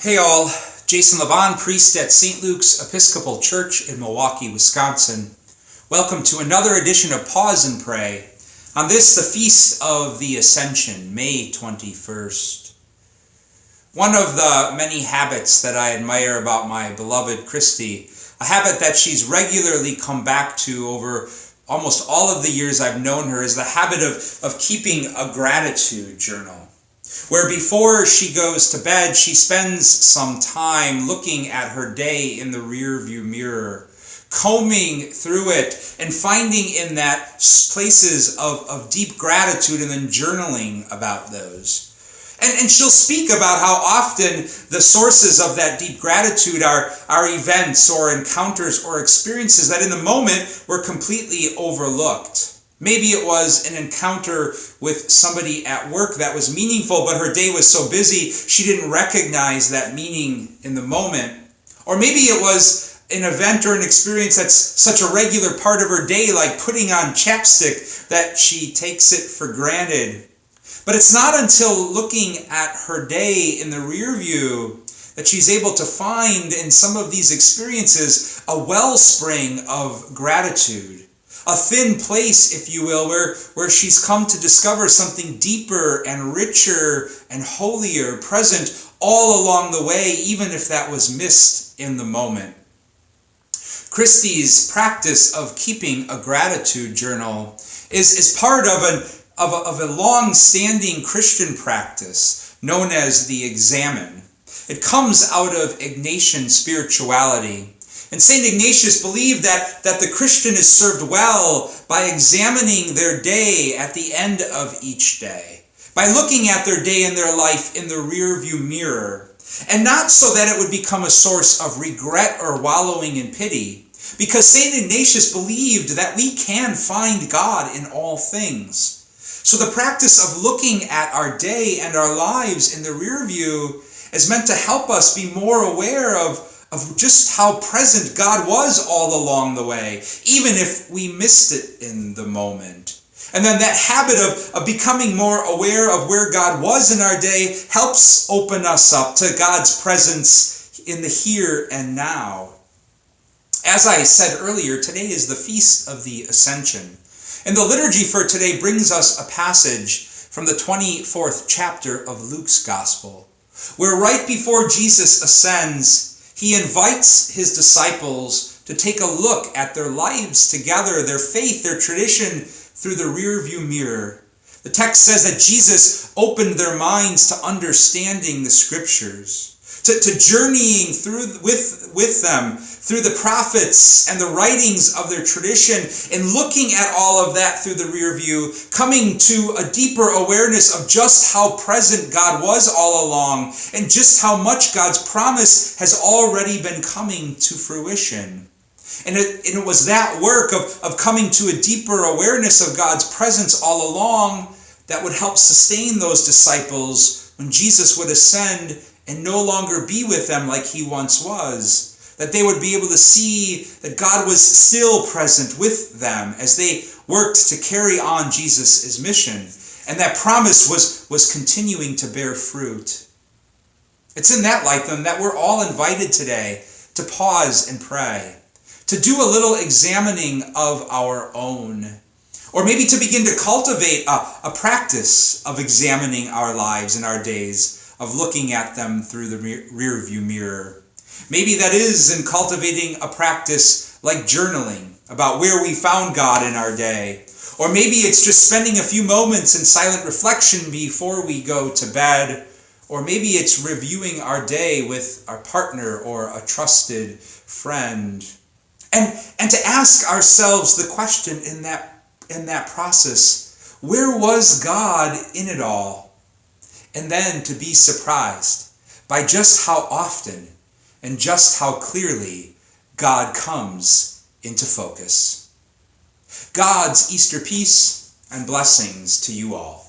Hey all, Jason Levon, priest at St. Luke's Episcopal Church in Milwaukee, Wisconsin. Welcome to another edition of Pause and Pray. On this, the Feast of the Ascension, May 21st. One of the many habits that I admire about my beloved Christy, a habit that she's regularly come back to over almost all of the years I've known her, is the habit of keeping a gratitude journal, where before she goes to bed, she spends some time looking at her day in the rearview mirror, combing through it and finding in that places of deep gratitude and then journaling about those. And she'll speak about how often the sources of that deep gratitude are events or encounters or experiences that in the moment were completely overlooked. Maybe it was an encounter with somebody at work that was meaningful, but her day was so busy she didn't recognize that meaning in the moment. Or maybe it was an event or an experience that's such a regular part of her day, like putting on chapstick, that she takes it for granted. But it's not until looking at her day in the rear view that she's able to find in some of these experiences a wellspring of gratitude. A thin place, if you will, where she's come to discover something deeper and richer and holier present all along the way, even if that was missed in the moment. Christy's practice of keeping a gratitude journal is part of a long-standing Christian practice known as the Examen. It comes out of Ignatian spirituality. And St. Ignatius believed that the Christian is served well by examining their day at the end of each day, by looking at their day and their life in the rearview mirror, and not so that it would become a source of regret or wallowing in pity, because St. Ignatius believed that we can find God in all things. So the practice of looking at our day and our lives in the rearview is meant to help us be more aware of just how present God was all along the way, even if we missed it in the moment. And then that habit of becoming more aware of where God was in our day helps open us up to God's presence in the here and now. As I said earlier, today is the Feast of the Ascension. And the liturgy for today brings us a passage from the 24th chapter of Luke's Gospel, where right before Jesus ascends, he invites his disciples to take a look at their lives together, their faith, their tradition through the rearview mirror. The text says that Jesus opened their minds to understanding the scriptures, to journeying through with them through the prophets and the writings of their tradition, and looking at all of that through the rear view, coming to a deeper awareness of just how present God was all along, and just how much God's promise has already been coming to fruition. And it was that work of coming to a deeper awareness of God's presence all along that would help sustain those disciples when Jesus would ascend and no longer be with them like he once was. That they would be able to see that God was still present with them as they worked to carry on Jesus' mission. And that promise was continuing to bear fruit. It's in that light then that we're all invited today to pause and pray, to do a little examining of our own, or maybe to begin to cultivate a practice of examining our lives and our days, of looking at them through the rear view mirror. Maybe that is in cultivating a practice like journaling about where we found God in our day. Or maybe it's just spending a few moments in silent reflection before we go to bed. Or maybe it's reviewing our day with our partner or a trusted friend. And to ask ourselves the question in that process, where was God in it all? And then to be surprised by just how often and just how clearly God comes into focus. God's Easter peace and blessings to you all.